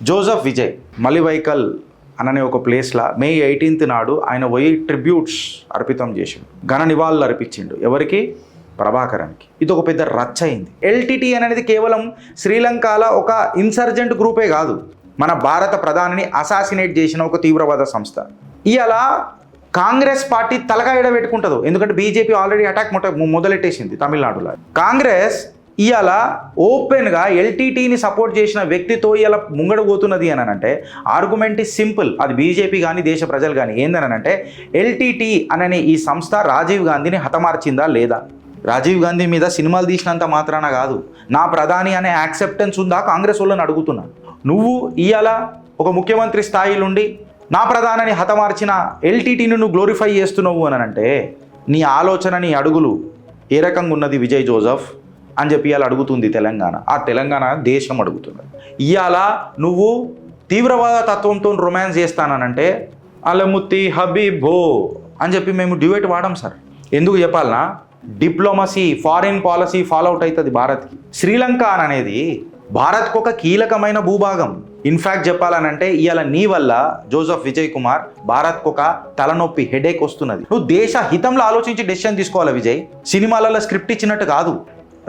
Joseph Vijay మలివైకల్ అననే ఒక ప్లేస్లో May 18th నాడు ఆయన పోయి ట్రిబ్యూట్స్ అర్పితం చేసిండు, ఘన నివాళులు అర్పించిండు. ఎవరికి? ప్రభాకరన్కి. ఇది ఒక పెద్ద రచ్చ అయింది. ఎల్టీటీ అనేది కేవలం శ్రీలంకలో ఒక ఇన్సర్జెంట్ గ్రూపే కాదు, మన భారత ప్రధానిని అసాసినేట్ చేసిన ఒక తీవ్రవాద సంస్థ. ఇవాళ కాంగ్రెస్ పార్టీ తలగా ఎడబెట్టుకుంటుందో, ఎందుకంటే బీజేపీ ఆల్రెడీ అటాక్ మొదలెట్టేసింది తమిళనాడులో. కాంగ్రెస్ ఇవాళ ఓపెన్గా ఎల్టీటీని సపోర్ట్ చేసిన వ్యక్తితో ఇలా ముంగడు పోతున్నది అని అంటే ఆర్గ్యుమెంట్ ఈజ్ సింపుల్. అది బీజేపీ కానీ దేశ ప్రజలు కానీ ఏందనంటే ఎల్టీటీ అనే ఈ సంస్థ రాజీవ్ గాంధీని హతమార్చిందా లేదా? రాజీవ్ గాంధీ మీద సినిమాలు తీసినంత మాత్రాన కాదు, నా ప్రధాని అనే యాక్సెప్టెన్స్ ఉందా కాంగ్రెస్ వాళ్ళని అడుగుతున్నా. నువ్వు ఇవాళ ఒక ముఖ్యమంత్రి స్థాయిలుండి నా ప్రధానిని హతమార్చిన ఎల్టీటీని నువ్వు గ్లోరిఫై చేస్తున్నావు అని అంటే నీ ఆలోచన, నీ అడుగులు ఏ రకంగా ఉన్నది విజయ్ జోసెఫ్ అని చెప్పి ఇవాళ అడుగుతుంది తెలంగాణ. ఆ తెలంగాణ దేశం అడుగుతున్నది. ఇవాళ నువ్వు తీవ్రవాద తత్వంతో రొమాన్స్ చేస్తానంటే అలముత్తి హబీబో అని చెప్పి మేము డ్యూయట్ వాడాం సార్. ఎందుకు చెప్పాలనా? Diplomacy, foreign policy fallout అవుతుంది భారత్కి. శ్రీలంక అనేది భారత్కు ఒక కీలకమైన భూభాగం. ఇన్ఫ్యాక్ట్ చెప్పాలనంటే ఇవాళ నీ వల్ల జోసెఫ్ విజయ్ కుమార్ భారత్కు ఒక తలనొప్పి, హెడేక్ వస్తున్నది. నువ్వు దేశ హితంలో ఆలోచించి డెసిషన్ తీసుకోవాలి విజయ్, సినిమాలలో స్క్రిప్ట్ ఇచ్చినట్టు కాదు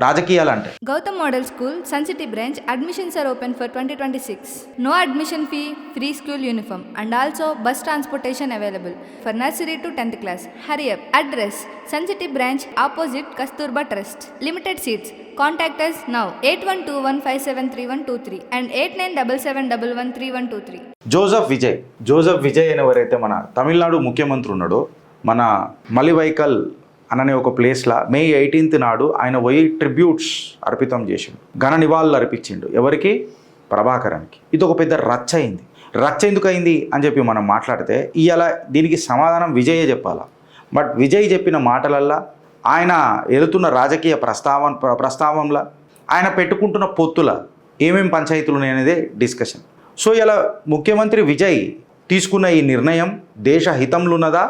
రాజకీయాలంటే. Gautam model school sun city branch admissions are open for 2026. No admission fee, free school uniform and also bus transportation available for nursery to 10th class. Hurry up. Address Sun City branch opposite Kasturba Trust. Limited seats. Contact us now 8121573123 and 8977113123. Joseph Vijay అని ఎవరైతే మన తమిళనాడు ముఖ్యమంత్రి ఉన్నాడో, మన మలివైకల్ అననే ఒక ప్లేస్లో May 18th నాడు ఆయన పోయి ట్రిబ్యూట్స్ అర్పితం చేసిండు, ఘన నివాళులు అర్పించిండు. ఎవరికి? ప్రభాకరన్కి. ఇది ఒక పెద్ద రచ్చ అయింది. రచ్చ ఎందుకు అయింది అని చెప్పి మనం మాట్లాడితే ఇవాళ దీనికి సమాధానం చెప్పాలా. బట్ విజయ్ చెప్పిన మాటలల్లా, ఆయన వెళుతున్న రాజకీయ ప్రస్తావంలో, ఆయన పెట్టుకుంటున్న పొత్తుల ఏమేమి పంచాయతీలు ఉన్నాయనేదే డిస్కషన్. సో ఇలా ముఖ్యమంత్రి విజయ్ తీసుకున్న ఈ నిర్ణయం దేశ హితంలో ఉన్నదా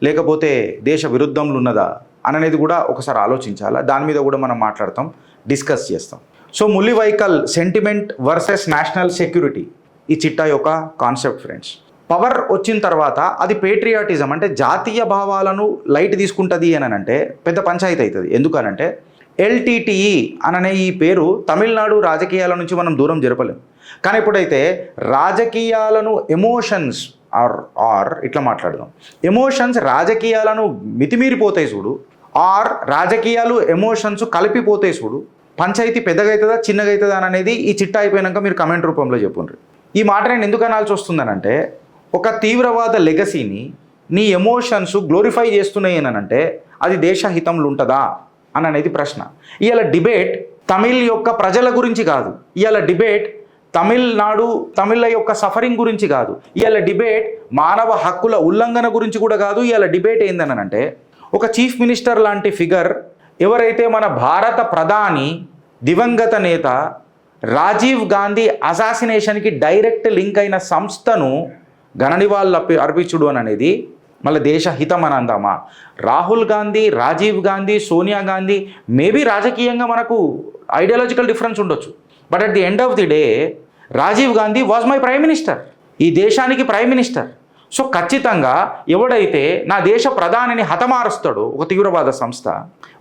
లేకపోతే దేశ విరుద్ధంలో ఉన్నదా అనేది కూడా ఒకసారి ఆలోచించాలా. దాని మీద కూడా మనం మాట్లాడతాం, డిస్కస్ చేస్తాం. So Mullivaikkal sentiment versus national security ఈ చిట్టా యొక్క కాన్సెప్ట్ ఫ్రెండ్స్. పవర్ వచ్చిన తర్వాత అది పేట్రియాటిజం అంటే జాతీయ భావాలను లైట్ తీసుకుంటుంది అని అంటే పెద్ద పంచాయతీ అవుతుంది. ఎందుకనంటే ఎల్టీటీఈ అననే ఈ పేరు తమిళనాడు రాజకీయాల నుంచి మనం దూరం జరపలేం. కానీ ఎప్పుడైతే రాజకీయాలను ఎమోషన్స్ ఆర్ ఇట్లా మాట్లాడదాం, ఎమోషన్స్ రాజకీయాలను మితిమీరిపోతాయి చూడు, ఆర్ రాజకీయాలు ఎమోషన్స్ కలిపిపోతాయి చూడు, పంచాయతీ పెద్దగా అవుతుందా చిన్నగా అవుతుందా అనేది ఈ చిట్టా అయిపోయినాక మీరు కమెంట్ రూపంలో చెప్పుండ్రి. ఈ మాట నేను ఎందుకు అనాల్సి వస్తుందనంటే ఒక తీవ్రవాద లెగసీని నీ ఎమోషన్స్ గ్లోరిఫై చేస్తున్నాయి అని అంటే అది దేశ హితంలో ఉంటుందా అని అనేది ప్రశ్న. ఇవాళ డిబేట్ తమిళ్ యొక్క ప్రజల గురించి కాదు, ఇవాళ డిబేట్ తమిళ యొక్క సఫరింగ్ గురించి కాదు, ఇవాళ డిబేట్ మానవ హక్కుల ఉల్లంఘన గురించి కూడా కాదు. ఇవాళ డిబేట్ ఏందనంటే ఒక చీఫ్ మినిస్టర్ లాంటి ఫిగర్ ఎవరైతే మన భారత ప్రధాని దివంగత నేత రాజీవ్ గాంధీ అసాసినేషన్కి డైరెక్ట్ లింక్ అయిన సంస్థను ఘన నివాళులు అర్పించుడు అని అనేది మళ్ళీ దేశ హితం అని అందామా? రాహుల్ గాంధీ, రాజీవ్ గాంధీ, సోనియా గాంధీ మేబీ రాజకీయంగా మనకు ఐడియాలజికల్ డిఫరెన్స్ ఉండొచ్చు, but at the end of the day Rajiv Gandhi was my prime minister, ఈ దేశానికి ప్రైమ్ మినిస్టర్. సో ఖచ్చితంగా ఎవడైతే నా దేశ ప్రధానిని హతమారుస్తాడో ఒక తీవ్రవాద సంస్థ,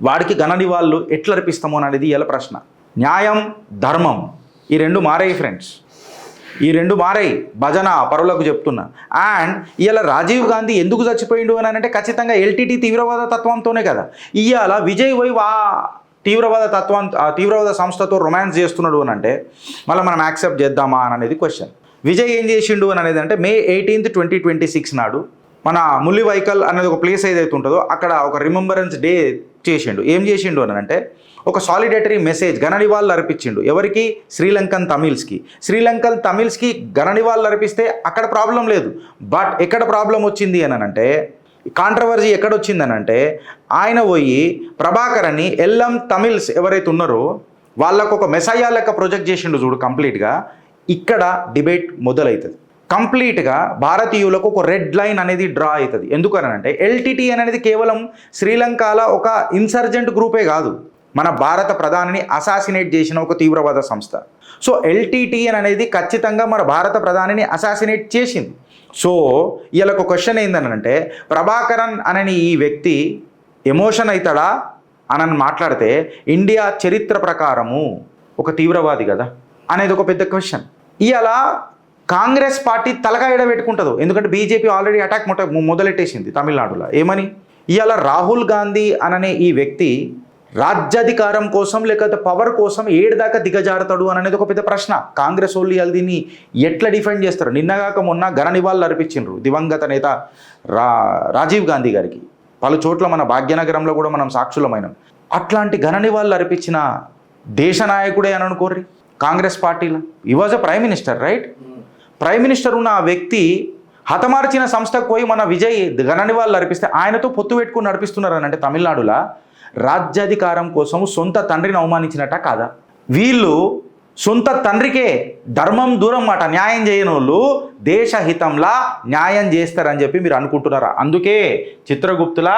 వాడికి ఘన నివాళులు ఎట్లా అర్పిస్తామో అనేది ఇలా ప్రశ్న. న్యాయం, ధర్మం ఈ రెండు మారాయి ఫ్రెండ్స్, ఈ రెండు మారాయి. భజన పరులకు చెప్తున్నా. అండ్ ఇవాళ రాజీవ్ గాంధీ ఎందుకు చచ్చిపోయిండు అని అంటే ఖచ్చితంగా ఎల్టీటీ తీవ్రవాద తత్వంతోనే కదా. ఇవాళ విజయ్ వైవ్ తీవ్రవాద సంస్థతో రొమాన్స్ చేస్తున్నాడు అని అంటే మళ్ళీ మనం యాక్సెప్ట్ చేద్దామా అని అనేది క్వశ్చన్. విజయ్ ఏం చేసిండు అని అనేది అంటే May 18th 2026 నాడు మన ములివైకల్ అనేది ఒక ప్లేస్ ఏదైతే ఉంటుందో అక్కడ ఒక రిమెంబరెన్స్ డే చేసిండు. ఏం చేసిండు అని అంటే ఒక సాలిడేటరీ మెసేజ్ ఘన నివాళులు అర్పించిండు. ఎవరికి? శ్రీలంకన్ తమిళ్స్కి ఘన నివాళులు అర్పిస్తే అక్కడ ప్రాబ్లం లేదు. బట్ ఎక్కడ ప్రాబ్లం వచ్చింది అని అంటే కాంట్రవర్సీ ఎక్కడొచ్చిందనంటే ఆయన పోయి ప్రభాకరన్ని ఎల్ఎం తమిళ్స్ ఎవరైతే ఉన్నారో వాళ్ళకు ఒక మెసయ్యా లెక్క ప్రొజెక్ట్ చేసిండు చూడు. కంప్లీట్గా ఇక్కడ డిబేట్ మొదలవుతుంది. కంప్లీట్గా భారతీయులకు ఒక రెడ్ లైన్ అనేది డ్రా అవుతుంది. ఎందుకనంటే ఎల్టీటీ అనేది కేవలం శ్రీలంకలో ఒక ఇన్సర్జెంట్ గ్రూపే కాదు, మన భారత ప్రధానిని అసాసినేట్ చేసిన ఒక తీవ్రవాద సంస్థ. సో ఎల్టీటీ అనేది ఖచ్చితంగా మన భారత ప్రధానిని అసాసినేట్ చేసింది. సో ఇలా ఒక క్వశ్చన్ ఏందనంటే, ప్రభాకరన్ అనే ఈ వ్యక్తి ఎమోషన్ అవుతాడా అని మాట్లాడితే ఇండియా చరిత్ర ప్రకారము ఒక తీవ్రవాది కదా అనేది ఒక పెద్ద క్వశ్చన్. ఇవాళ కాంగ్రెస్ పార్టీ తలగా ఎడబెట్టుకుంటుందో, ఎందుకంటే బీజేపీ ఆల్రెడీ అటాక్ మొదలెట్టేసింది తమిళనాడులో. ఏమని, ఇవాళ రాహుల్ గాంధీ అనే ఈ వ్యక్తి రాజ్యాధికారం కోసం లేకపోతే పవర్ కోసం ఏడుదాకా దిగజారుతాడు అనేది ఒక పెద్ద ప్రశ్న. కాంగ్రెస్ వాళ్ళు ఇవాళ దీన్ని ఎట్లా డిఫెండ్ చేస్తారు? నిన్నగాక మొన్న ఘన నివాళులు అర్పించిండ్రు దివంగత నేత రాజీవ్ గాంధీ గారికి. పలు చోట్ల మన భాగ్యనగరంలో కూడా మనం సాక్షులమైనాం. అట్లాంటి ఘన నివాళులు అర్పించిన దేశ నాయకుడే అని అనుకోర్రి కాంగ్రెస్ పార్టీలో. ఈ was a prime minister, right? Prime minister ఉన్న ఆ వ్యక్తి హతమార్చిన సంస్థకు పోయి మన విజయ్ ఘన నివాళులు అర్పిస్తే ఆయనతో పొత్తు పెట్టుకుని నడిపిస్తున్నారు అని అంటే తమిళనాడులో రాజ్యాధికారం కోసం సొంత తండ్రిని అవమానించినట్ట కాదా? వీళ్ళు సొంత తండ్రికే ధర్మం దూరం మాట న్యాయం చేయని వాళ్ళు దేశహితంలా న్యాయం చేస్తారని చెప్పి మీరు అనుకుంటున్నారా? అందుకే చిత్రగుప్తులా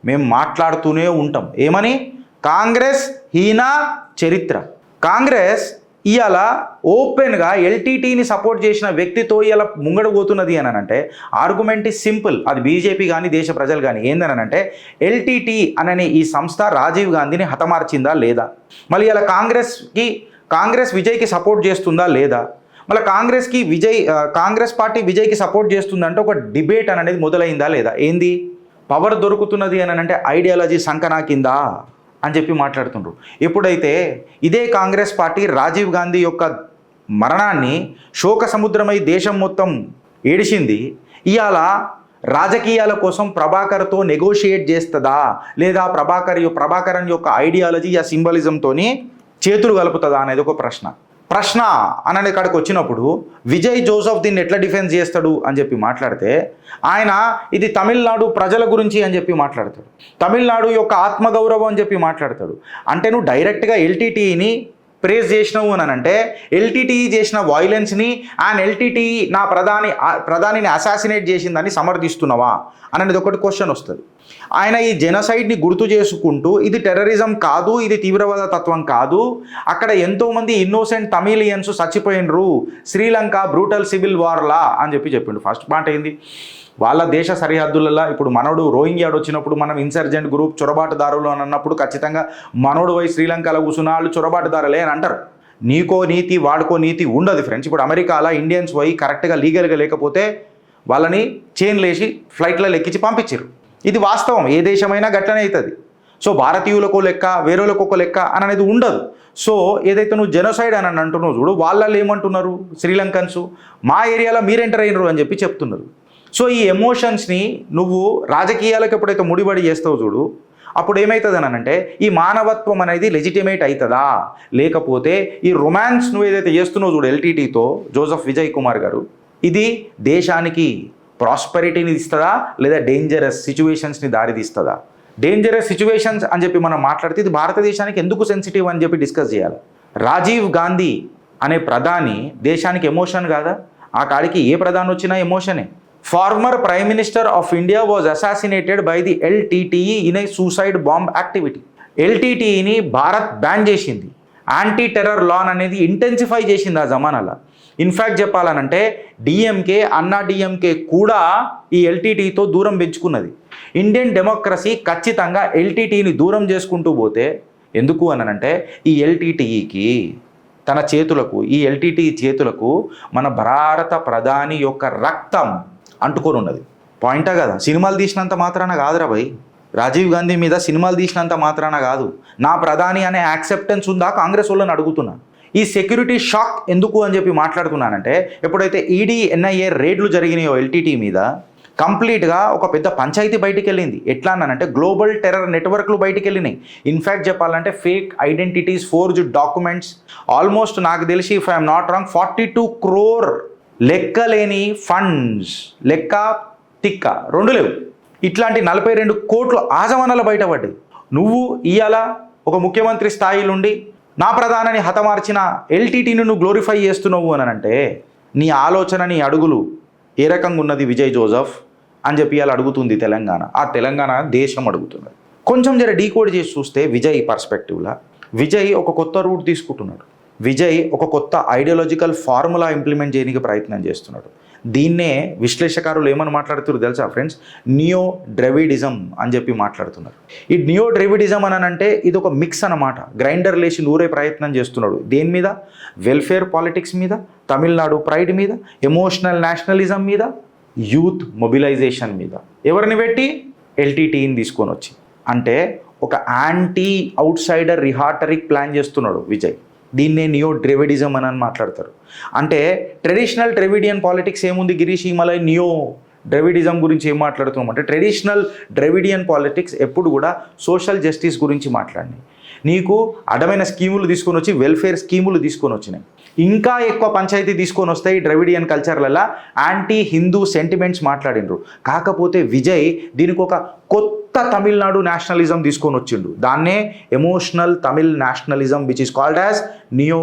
మేము మాట్లాడుతూనే ఉంటాం. ఏమని? కాంగ్రెస్ హీన చరిత్ర. కాంగ్రెస్ ఇవాళ ఓపెన్గా ఎల్టీటీని సపోర్ట్ చేసిన వ్యక్తితో ఇలా ముంగడబోతున్నది అని అంటే ఆర్గ్యుమెంట్ ఈజ్ సింపుల్. అది బీజేపీ కానీ దేశ ప్రజలు కానీ ఏందనంటే, ఎల్టీటీ అనే ఈ సంస్థ రాజీవ్ గాంధీని హతమార్చిందా లేదా? మళ్ళీ ఇలా కాంగ్రెస్ విజయ్కి సపోర్ట్ చేస్తుందా లేదా? మళ్ళీ కాంగ్రెస్ పార్టీ విజయ్కి సపోర్ట్ చేస్తుందంటే ఒక డిబేట్ అనేది మొదలైందా లేదా? ఏంది పవర్ దొరుకుతున్నది అని అంటే ఐడియాలజీ సంకనా కింద అని చెప్పి మాట్లాడుతుండ్రు. ఎప్పుడైతే ఇదే కాంగ్రెస్ పార్టీ రాజీవ్ గాంధీ యొక్క మరణాన్ని శోక సముద్రమై దేశం మొత్తం ఏడిచింది, ఇవాళ రాజకీయాల కోసం ప్రభాకర్తో నెగోషియేట్ చేస్తుందా లేదా ప్రభాకరన్ యొక్క ఐడియాలజీ ఆ సింబలిజంతో చేతులు కలుపుతుందా అనేది ఒక ప్రశ్న అనే కాడికి వచ్చినప్పుడు విజయ్ జోసెఫ్ దీన్ని ఎట్లా డిఫెన్స్ చేస్తాడు అని చెప్పి మాట్లాడితే ఆయన ఇది తమిళనాడు ప్రజల గురించి అని చెప్పి మాట్లాడతాడు, తమిళనాడు యొక్క ఆత్మగౌరవం అని చెప్పి మాట్లాడతాడు. అంటే నువ్వు డైరెక్ట్గా ఎల్టీటీని ప్రేజ్ చేసినావు అని అంటే ఎల్టీటీ చేసిన వైలెన్స్ని అండ్ ఎల్టీటీ నా ప్రధానిని అసాసినేట్ చేసిందని సమర్థిస్తున్నావా అనేది ఒకటి క్వశ్చన్ వస్తుంది. ఆయన ఈ జెనోసైడ్ని గుర్తు చేసుకుంటూ ఇది టెర్రరిజం కాదు, ఇది తీవ్రవాద తత్వం కాదు, అక్కడ ఎంతోమంది ఇన్నోసెంట్ తమిళియన్స్ చచ్చిపోయినరు, శ్రీలంక బ్రూటల్ సివిల్ వార్లా అని చెప్పిండు. ఫస్ట్ పాయింట్ ఏంది, వాళ్ళ దేశ సరిహద్దులలో ఇప్పుడు మనోడు రోహింగ్యాడు వచ్చినప్పుడు మనం ఇన్సర్జెంట్ గ్రూప్ చొరబాటుదారులు అని అన్నప్పుడు ఖచ్చితంగా మనోడు పోయి శ్రీలంకలో కూర్చున్న వాళ్ళు చొరబాటుదారులే అని అంటారు. నీకో నీతి వాడుకో నీతి ఉండదు ఫ్రెండ్స్. ఇప్పుడు అమెరికాలో ఇండియన్స్ పోయి కరెక్ట్గా లీగల్గా లేకపోతే వాళ్ళని చైన్లు వేసి ఫ్లైట్లో ఎక్కించి పంపించారు. ఇది వాస్తవం, ఏ దేశమైనా గట్లనే అవుతుంది. సో భారతీయులకో లెక్క వేరేలకు ఒక లెక్క అని అనేది ఉండదు. సో ఏదైతే నువ్వు జెనోసైడ్ అని అంటున్నావు చూడు, వాళ్ళు ఏమంటున్నారు, శ్రీలంకన్స్ మా ఏరియాలో మీరు ఎంటర్ అయినరు అని చెప్పి చెప్తున్నారు. సో ఈ ఎమోషన్స్ని నువ్వు రాజకీయాలకు ఎప్పుడైతే ముడిపడి చేస్తావు చూడు, అప్పుడు ఏమవుతుంది అని అంటే ఈ మానవత్వం అనేది లెజిటిమేట్ అవుతుందా, లేకపోతే ఈ రొమాన్స్ నువ్వు ఏదైతే చేస్తున్నావు చూడు ఎల్టీటీతో జోసెఫ్ విజయ్ కుమార్ గారు, ఇది దేశానికి ప్రాస్పెరిటీని ఇస్తుందా లేదా డేంజరస్ సిచ్యువేషన్స్ని దారితీస్తుందా? డేంజరస్ సిచ్యువేషన్స్ అని చెప్పి మనం మాట్లాడితే ఇది భారతదేశానికి ఎందుకు సెన్సిటివ్ అని చెప్పి డిస్కస్ చేయాలి. రాజీవ్ గాంధీ అనే ప్రధాని దేశానికి ఎమోషన్ కాదా? ఆ కాడికి ఏ ప్రధాని వచ్చినా ఎమోషనే. Former prime minister of India was assassinated by the LTTE in a suicide bomb activity. ఎల్టీటీఈని భారత్ బ్యాన్ చేసింది, యాంటీ టెర్రర్ లాన్ అనేది ఇంటెన్సిఫై చేసింది ఆ జమానాలో. ఇన్ఫ్యాక్ట్ చెప్పాలనంటే అన్నా డిఎంకే కూడా ఈ ఎల్టీటీతో దూరం పెంచుకున్నది. ఇండియన్ డెమోక్రసీ ఖచ్చితంగా ఎల్టీటీని దూరం చేసుకుంటూ పోతే ఎందుకు అనంటే ఈ ఎల్టీటీఈకి ఈ ఎల్టీటీ చేతులకు మన భారత ప్రధాని యొక్క రక్తం అంటుకొని ఉన్నది. పాయింటా కదా? సినిమాలు తీసినంత మాత్రాన కాదురా భయ్, రాజీవ్ గాంధీ మీద సినిమాలు తీసినంత మాత్రాన కాదు, నా ప్రధాని అనే యాక్సెప్టెన్స్ ఉందా కాంగ్రెస్ వాళ్ళని అడుగుతున్నా. ఈ సెక్యూరిటీ షాక్ ఎందుకు అని చెప్పి మాట్లాడుతున్నానంటే ఎప్పుడైతే ఈడీ ఎన్ఐఏ రేడ్లు జరిగినాయో ఎల్టీటీ మీద కంప్లీట్గా ఒక పెద్ద పంచాయతీ బయటికి వెళ్ళింది. ఎట్లా అన్నానంటే గ్లోబల్ టెర్రర్ నెట్వర్క్లు బయటికి వెళ్ళినాయి. ఇన్ఫ్యాక్ట్ చెప్పాలంటే fake identities, forged documents, almost నాకు తెలిసి if I'm not wrong 42 crore లెక్కలేని ఫండ్స్, లెక్క తిక్క రెండు లేవు, ఇట్లాంటి 42 కోట్లు ఆజమానాలు బయటపడ్డాయి. నువ్వు ఇవాళ ఒక ముఖ్యమంత్రి స్థాయిలుండి నా ప్రధానిని హతమార్చిన ఎల్టీటీని నువ్వు గ్లోరిఫై చేస్తున్నావు అని అంటే నీ ఆలోచన, నీ అడుగులు ఏ రకంగా ఉన్నది విజయ్ జోసెఫ్ అని చెప్పి ఇవాళ అడుగుతుంది తెలంగాణ. ఆ తెలంగాణ దేశం అడుగుతున్నది. కొంచెం జర డీకోడ్ చేసి చూస్తే విజయ్ పర్స్పెక్టివ్లో విజయ్ ఒక కొత్త రూట్ తీసుకుంటున్నాడు. విజయ్ ఒక కొత్త ఐడియాలజికల్ ఫార్ములా ఇంప్లిమెంట్ చేయడానికి ప్రయత్నం చేస్తున్నాడు. దీన్నే విశ్లేషకారులు ఏమని మాట్లాడుతున్నారు తెలుసా ఫ్రెండ్స్? నియో ద్రవిడిజం అని చెప్పి మాట్లాడుతున్నారు. ఈ నియో ద్రవిడిజం అని అంటే ఇది ఒక మిక్స్ అన్నమాట. గ్రైండర్ లేచి నూరే ప్రయత్నం చేస్తున్నాడు. దేని మీద? వెల్ఫేర్ పాలిటిక్స్ మీద, తమిళనాడు ప్రైడ్ మీద, ఎమోషనల్ నేషనలిజం మీద, యూత్ మొబిలైజేషన్ మీద. ఎవరిని పెట్టి? ఎల్టీటీని తీసుకొని వచ్చి. అంటే ఒక యాంటీ అవుట్ సైడర్ రిహాటరిక్ ప్లాన్ చేస్తున్నాడు విజయ్. దీన్నే నియో ద్రవిడిజం అని మాట్లాడతారు. అంటే ట్రెడిషనల్ ద్రవిడియన్ పాలిటిక్స్ ఏముంది గిరీష్, ఈ మళ్ళీ నియో ద్రవిడిజం గురించి ఏం మాట్లాడుతున్నాం అంటే ట్రెడిషనల్ ద్రవిడియన్ పాలిటిక్స్ ఎప్పుడు కూడా సోషల్ జస్టిస్ గురించి మాట్లాడినాయి. నీకు అడమైన స్కీములు తీసుకొని వచ్చి వెల్ఫేర్ స్కీములు తీసుకొని వచ్చినాయి. ఇంకా ఎక్కువ పంచాయతీ తీసుకొని వస్తాయి ద్రవిడియన్ కల్చర్లలో యాంటీ హిందూ సెంటిమెంట్స్ మాట్లాడినరు. కాకపోతే విజయ్ దీనికి ఒక కొత్త తమిళనాడు నేషనలిజం తీసుకొని వచ్చిండు. దాన్నే emotional Tamil nationalism which is called as neo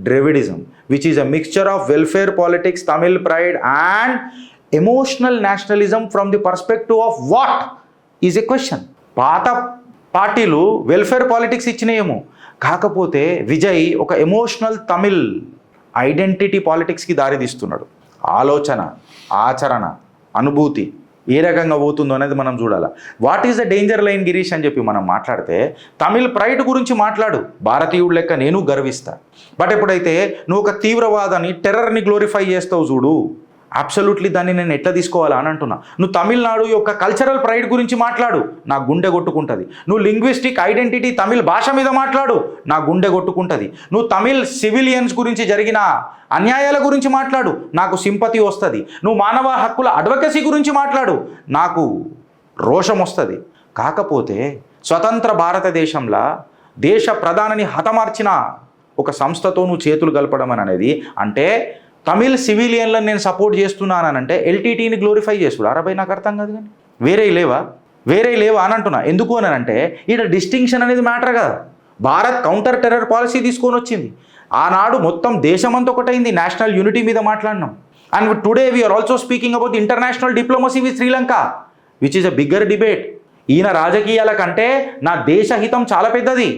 Dravidism, which is a mixture of welfare politics, Tamil pride and emotional nationalism from the perspective of what is a question. పాత పార్టీలు వెల్ఫేర్ పాలిటిక్స్ ఇచ్చినాయేమో, కాకపోతే విజయ్ ఒక ఎమోషనల్ తమిళ్ ఐడెంటిటీ పాలిటిక్స్కి దారితీస్తున్నాడు. ఆలోచన, ఆచరణ, అనుభూతి ఏ రకంగా పోతుందో అనేది మనం చూడాలి. What is the danger line Girish అని చెప్పి మనం మాట్లాడితే తమిళ్ ప్రైడ్ గురించి మాట్లాడు, భారతీయుడు లెక్క నేను గర్విస్తా. బట్ ఎప్పుడైతే నువ్వు ఒక తీవ్రవాదాన్ని, టెర్రర్ని గ్లోరిఫై చేస్తావు చూడు, అబ్సల్యూట్లీ దాన్ని నేను ఎట్లా తీసుకోవాలా అని అంటున్నా. నువ్వు తమిళనాడు యొక్క కల్చరల్ ప్రైడ్ గురించి మాట్లాడు, నా గుండె కొట్టుకుంటుంది. నువ్వు లింగ్విస్టిక్ ఐడెంటిటీ తమిళ్ భాష మీద మాట్లాడు, నా గుండె కొట్టుకుంటుంది. నువ్వు తమిళ్ సివిలియన్స్ గురించి జరిగిన అన్యాయాల గురించి మాట్లాడు, నాకు సింపతి వస్తుంది. నువ్వు మానవ హక్కుల అడ్వకసీ గురించి మాట్లాడు, నాకు రోషం వస్తుంది. కాకపోతే స్వతంత్ర భారతదేశంలో దేశ ప్రధానిని హతమార్చిన ఒక సంస్థతో నువ్వు చేతులు కలపడం అనేది అంటే తమిళ్ సివిలియన్లను నేను సపోర్ట్ చేస్తున్నానంటే ఎల్టీటీని గ్లోరిఫై చేసుడు. అరబై నాకు అర్థం కాదు. కానీ వేరే లేవా అని అంటున్నా. ఎందుకు అని అంటే ఇక్కడ డిస్టింక్షన్ అనేది మ్యాటర్ కదా. భారత్ కౌంటర్ టెర్రర్ పాలసీ తీసుకొని వచ్చింది. ఆనాడు మొత్తం దేశమంతా ఒకటైంది, నేషనల్ యూనిటీ మీద మాట్లాడినాం. And today we are also speaking about international diplomacy with Sri Lanka which is a bigger debate. ఈయన రాజకీయాల కంటే నా దేశ హితం చాలా పెద్దది.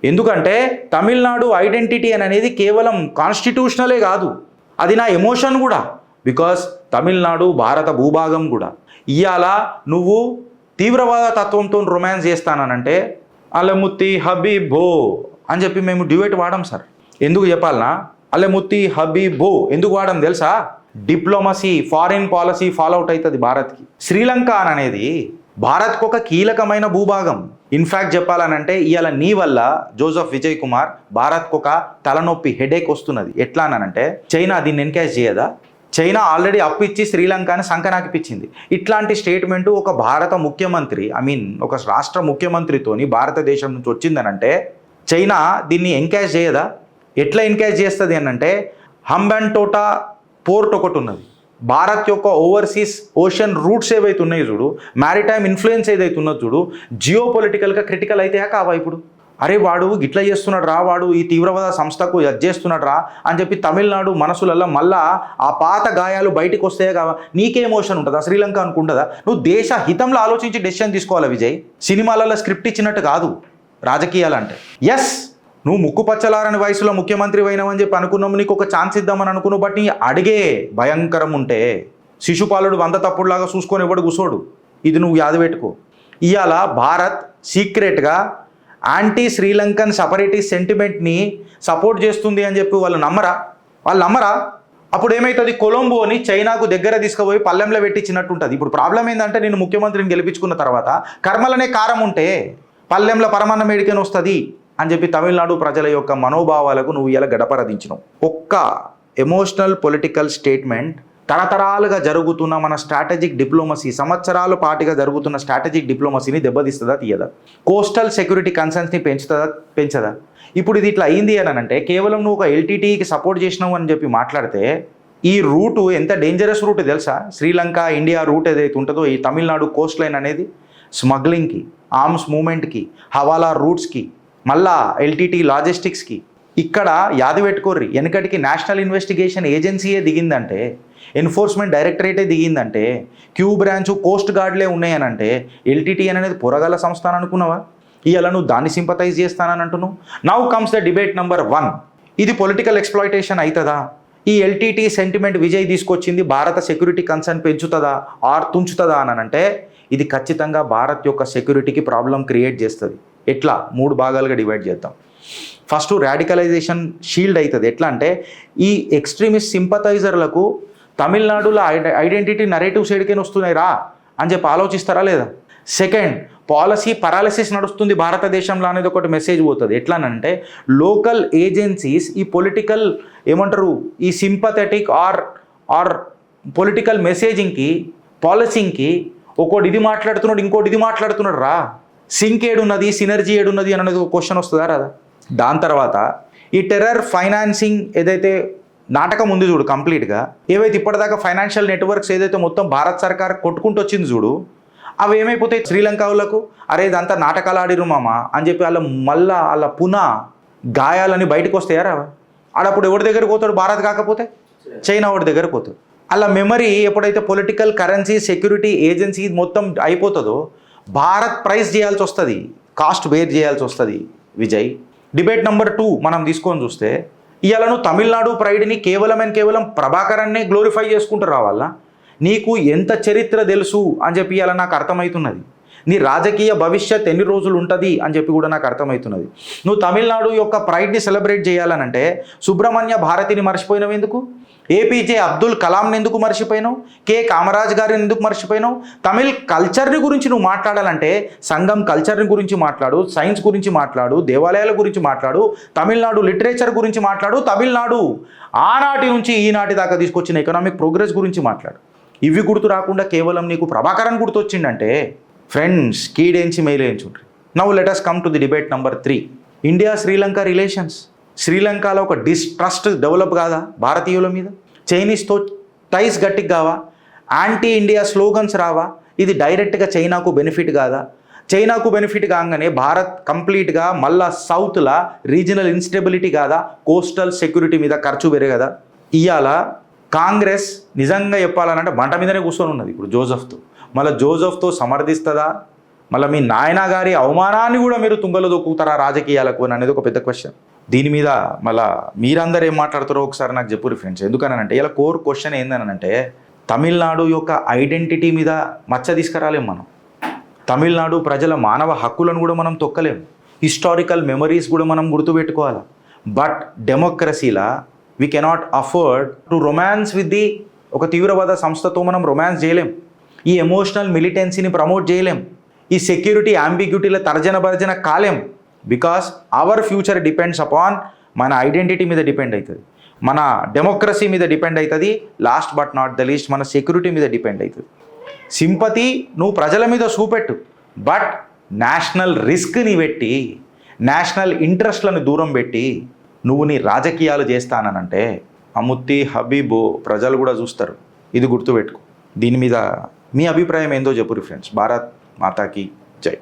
ఎందుకంటే తమిళనాడు ఐడెంటిటీ అనేది కేవలం కాన్స్టిట్యూషనలే కాదు, అది నా ఎమోషన్ కూడా. బికాస్ తమిళనాడు భారత భూభాగం కూడా. ఇవాళ నువ్వు తీవ్రవాద తత్వంతో రొమాన్స్ చేస్తానంటే అల్లెముత్తి హబీబో అని చెప్పి మేము డ్యూయట్ వాడాం సార్. ఎందుకు చెప్పాలనా? అల్లెముత్తి హబీబో ఎందుకు వాడడం తెలుసా? Diplomacy, foreign policy fallout అవుతుంది భారత్కి. శ్రీలంక అనేది భారత్కు ఒక కీలకమైన భూభాగం. ఇన్ఫ్యాక్ట్ చెప్పాలనంటే ఇవాళ నీ వల్ల జోసెఫ్ విజయ్ కుమార్ భారత్కు ఒక తలనొప్పి, హెడేక్ వస్తున్నది. ఎట్లా అనంటే చైనా దీన్ని ఎన్కేజ్ చేయదా? చైనా ఆల్రెడీ అప్పు ఇచ్చి శ్రీలంకని సంకనాకిపించింది. ఇట్లాంటి స్టేట్మెంటు ఒక భారత ముఖ్యమంత్రి, ఒక రాష్ట్ర ముఖ్యమంత్రితోని భారతదేశం నుంచి వచ్చిందనంటే చైనా దీన్ని ఎంకేజ్ చేయదా? ఎట్లా ఎంకేజ్ చేస్తుంది అనంటే హంబన్టోటా పోర్ట్ ఒకటి ఉన్నది. భారత్ యొక్క ఓవర్సీస్ ఓషన్ రూట్స్ ఏవైతే ఉన్నాయో చూడు, మ్యారిటైమ్ ఇన్ఫ్లుయెన్స్ ఏదైతే ఉన్నదో చూడు, జియో పొలిటికల్గా క్రిటికల్ అయితే కావా ఇప్పుడు? అరే వాడు ఇట్లా చేస్తున్నాడు రా, వాడు ఈ తీవ్రవాద సంస్థకు చేస్తున్నాడు రా అని చెప్పి తమిళనాడు మనసులలో మళ్ళా ఆ పాత గాయాలు బయటకు వస్తే కావా? నీకే ఎమోషన్ ఉంటుందా? శ్రీలంక అనుకుంటుందా? నువ్వు దేశ హితంలో ఆలోచించి డెసిషన్ తీసుకోవాలి విజయ్. సినిమాలలో స్క్రిప్ట్ ఇచ్చినట్టు కాదు రాజకీయాలంటే. ఎస్, నువ్వు ముక్కు పచ్చలారని వయసులో ముఖ్యమంత్రి అయినావని చెప్పి అనుకున్నాము, నీకు ఒక ఛాన్స్ ఇద్దామని అనుకున్నావు. బట్ నీ అడిగే భయంకరం ఉంటే శిశుపాలుడు 100 తప్పుడులాగా చూసుకొని ఎవడు కూసోడు. ఇది నువ్వు యాద పెట్టుకో. ఇవాళ భారత్ సీక్రెట్గా యాంటీ శ్రీలంకన్ సపరేటిస్ట్ సెంటిమెంట్ని సపోర్ట్ చేస్తుంది అని చెప్పి వాళ్ళు నమ్మరా? అప్పుడు ఏమవుతుంది? కొలంబోని చైనాకు దగ్గర తీసుకుపోయి పల్లెంలో పెట్టించినట్టు ఉంటుంది. ఇప్పుడు ప్రాబ్లం ఏంటంటే నేను ముఖ్యమంత్రిని గెలిపించుకున్న తర్వాత కర్మలనే కారం ఉంటే పల్లెంలో పరమాన్నం మేడికని వస్తుంది అని చెప్పి తమిళనాడు ప్రజల యొక్క మనోభావాలకు నువ్వు ఇలా గడపరదించినావు. ఒక్క ఎమోషనల్ పొలిటికల్ స్టేట్మెంట్ తరతరాలుగా జరుగుతున్న మన స్ట్రాటజిక్ డిప్లొమసీ, సంవత్సరాల పాటుగా జరుగుతున్న స్ట్రాటజిక్ డిప్లొమసీని దెబ్బతీస్తుందా తీయదా? కోస్టల్ సెక్యూరిటీ కన్సర్న్స్ని పెంచదా? ఇప్పుడు ఇది ఇట్లా అయింది అని అంటే కేవలం నువ్వు ఒక ఎల్టీటీకి సపోర్ట్ చేసినావు అని చెప్పి మాట్లాడితే ఈ రూటు ఎంత డేంజరస్ రూట్ తెలుసా? శ్రీలంక ఇండియా రూట్ ఏదైతే ఉంటుందో ఈ తమిళనాడు కోస్ట్ లైన్ అనేది స్మగ్లింగ్కి, ఆర్మ్స్ మూవ్మెంట్కి, హవాలా రూట్స్కి, మళ్ళా ఎల్టీటీ లాజిస్టిక్స్కి ఇక్కడ యాది పెట్టుకోర్రి, వెనకటికి నేషనల్ ఇన్వెస్టిగేషన్ ఏజెన్సీయే దిగిందంటే, ఎన్ఫోర్స్మెంట్ డైరెక్టరేటే దిగిందంటే, క్యూ బ్రాంచ్ కోస్ట్ గార్డ్లే ఉన్నాయనంటే, ఎల్టీటీ అనేది పొరగల సంస్థ అని అనుకున్నావా? ఇవాళ నువ్వు దాన్ని సింపతైజ్ చేస్తానని అంటున్నావు. Now comes the debate number 1. ఇది పొలిటికల్ ఎక్స్ప్లాయిటేషన్ అవుతుందా? ఈ ఎల్టీటీ సెంటిమెంట్ విజయ్ తీసుకొచ్చింది భారత సెక్యూరిటీ కన్సర్న్ పెంచుతుందా ఆర్ తుంచుతుందా అని అంటే, ఇది ఖచ్చితంగా భారత్ యొక్క సెక్యూరిటీకి ప్రాబ్లం క్రియేట్ చేస్తుంది. ఎట్లా? 3 భాగాలుగా డివైడ్ చేద్దాం. ఫస్ట్ రాడికలైజేషన్ షీల్డ్ అవుతుంది. ఎట్లా అంటే, ఈ ఎక్స్ట్రీమిస్ట్ సింపథైజర్లకు తమిళనాడులో ఐడెంటిటీ నరేటివ్ సైడ్కేనే వస్తున్నాయి రా అని చెప్పి ఆలోచిస్తారా లేదా? సెకండ్, పాలసీ పరాలసిస్ నడుస్తుంది భారతదేశంలో అనేది ఒకటి మెసేజ్ పోతుంది. ఎట్లానంటే, లోకల్ ఏజెన్సీస్ ఈ పొలిటికల్ ఏమంటారు, ఈ సింపథెటిక్ ఆర్ పొలిటికల్ మెసేజింగ్కి, పాలసింగ్కి ఒకటి ఇది మాట్లాడుతున్నాడు, ఇంకోటి ఇది మాట్లాడుతున్నాడు రా, సింక్ ఏడున్నది, సినర్జీ ఏడున్నది అనేది ఒక క్వశ్చన్ వస్తుందా రాదా? దాని తర్వాత ఈ టెర్రర్ ఫైనాన్సింగ్ ఏదైతే నాటకం ఉంది చూడు, కంప్లీట్గా ఏవైతే ఇప్పటిదాకా ఫైనాన్షియల్ నెట్వర్క్స్ ఏదైతే మొత్తం భారత్ సర్కార్ కొట్టుకుంటూ వచ్చింది చూడు, అవి ఏమైపోతాయి శ్రీలంక వాళ్ళకు, అరే ఇదంతా నాటకాలు ఆడిరు మామ అని చెప్పి వాళ్ళ పునః గాయాలని బయటకు వస్తాయా రావా? ఆడప్పుడు ఎవరి దగ్గరికి పోతాడు? భారత్ కాకపోతే చైనా వాడి దగ్గరకు పోతాడు. అలా మెమరీ ఎప్పుడైతే పొలిటికల్ కరెన్సీ సెక్యూరిటీ ఏజెన్సీ మొత్తం అయిపోతుందో, భారత్ ప్రైస్ చేయాల్సి వస్తుంది, కాస్ట్ బేర్ చేయాల్సి వస్తుంది. విజయ్, డిబేట్ నెంబర్ 2 మనం తీసుకొని చూస్తే, ఇవాళ నువ్వు తమిళనాడు ప్రైడ్ని కేవలం ప్రభాకరాన్నే గ్లోరిఫై చేసుకుంటూ రావాలా? నీకు ఎంత చరిత్ర తెలుసు అని చెప్పి ఇవాళ నాకు అర్థమవుతున్నది. నీ రాజకీయ భవిష్యత్ ఎన్ని రోజులు ఉంటుంది అని చెప్పి కూడా నాకు అర్థమవుతున్నది. నువ్వు తమిళనాడు యొక్క ప్రైడ్ని సెలబ్రేట్ చేయాలనంటే సుబ్రహ్మణ్య భారతిని మర్చిపోయినావు ఎందుకు? ఏపీజే అబ్దుల్ కలాంని ఎందుకు మర్చిపోయినావు? కె కామరాజ్ గారిని ఎందుకు మర్చిపోయినావు? తమిళ్ కల్చర్ని గురించి నువ్వు మాట్లాడాలంటే సంగం కల్చర్ని గురించి మాట్లాడు, సైన్స్ గురించి మాట్లాడు, దేవాలయాల గురించి మాట్లాడు, తమిళనాడు లిటరేచర్ గురించి మాట్లాడు, తమిళనాడు ఆనాటి నుంచి ఈనాటి దాకా తీసుకొచ్చిన ఎకనామిక్ ప్రోగ్రెస్ గురించి మాట్లాడు. ఇవి గుర్తు రాకుండా కేవలం నీకు ప్రభాకరన్ గుర్తొచ్చిందంటే, ఫ్రెండ్స్ కీడేంచి మెయిలేంచుండ్రి. Now let us come to the debate number 3. India Sri Lanka relations. శ్రీలంకలో ఒక డిస్ట్రస్ట్ డెవలప్ కాదా భారతీయుల మీద? చైనీస్తో టైస్ గట్టికి కావా? యాంటీ ఇండియా స్లోగన్స్ రావా? ఇది డైరెక్ట్గా చైనాకు బెనిఫిట్ కాదా? చైనాకు బెనిఫిట్ కాగానే భారత్ కంప్లీట్గా మళ్ళా సౌత్లా రీజనల్ ఇన్స్టెబిలిటీ కాదా? కోస్టల్ సెక్యూరిటీ మీద ఖర్చు పెరగదా? ఇవాళ కాంగ్రెస్ నిజంగా చెప్పాలనంటే మంట మీదనే కూర్చొని ఉన్నది ఇప్పుడు జోసెఫ్తో. మళ్ళీ జోసెఫ్తో సమర్థిస్తుందా? మళ్ళీ మీ నాయన గారి అవమానాన్ని కూడా మీరు తుంగలో దొక్కుతారా రాజకీయాలకు అని అనేది ఒక పెద్ద క్వశ్చన్. దీని మీద మళ్ళీ మీరందరూ ఏం మాట్లాడుతారో ఒకసారి నాకు చెప్పురు ఫ్రెండ్స్. ఎందుకనంటే ఇలా కోర్ క్వశ్చన్ ఏందనంటే, తమిళనాడు యొక్క ఐడెంటిటీ మీద మచ్చ తీసుకురాలేం మనం. తమిళనాడు ప్రజల మానవ హక్కులను కూడా మనం తొక్కలేం. హిస్టారికల్ మెమరీస్ కూడా మనం గుర్తుపెట్టుకోవాలి. బట్ డెమోక్రసీలా we cannot afford to romance with the ఒక తీవ్రవాద సంస్థతో మనం రొమాన్స్ చేయలేం. ఈ ఎమోషనల్ మిలిటెన్సీని ప్రమోట్ చేయలేం. ఈ సెక్యూరిటీ అంబిగ్యూటీల తర్జన భర్జన కాలేం. Because our future depends upon మన ఐడెంటిటీ మీద డిపెండ్ అవుతుంది, మన డెమోక్రసీ మీద డిపెండ్ అవుతుంది, last but not the least మన సెక్యూరిటీ మీద డిపెండ్ అవుతుంది. సింపతి నువ్వు ప్రజల మీద చూపెట్టు, బట్ నేషనల్ రిస్క్ని పెట్టి, నేషనల్ ఇంట్రెస్ట్లను దూరం పెట్టి నువ్వు నీ రాజకీయాలు చేస్తానంటే అముత్తి హబీబు ప్రజలు కూడా చూస్తారు. ఇది గుర్తుపెట్టుకో. దీని మీద మీ అభిప్రాయం ఏందో చెప్పురు ఫ్రెండ్స్. భారత్ మాతాకి జై.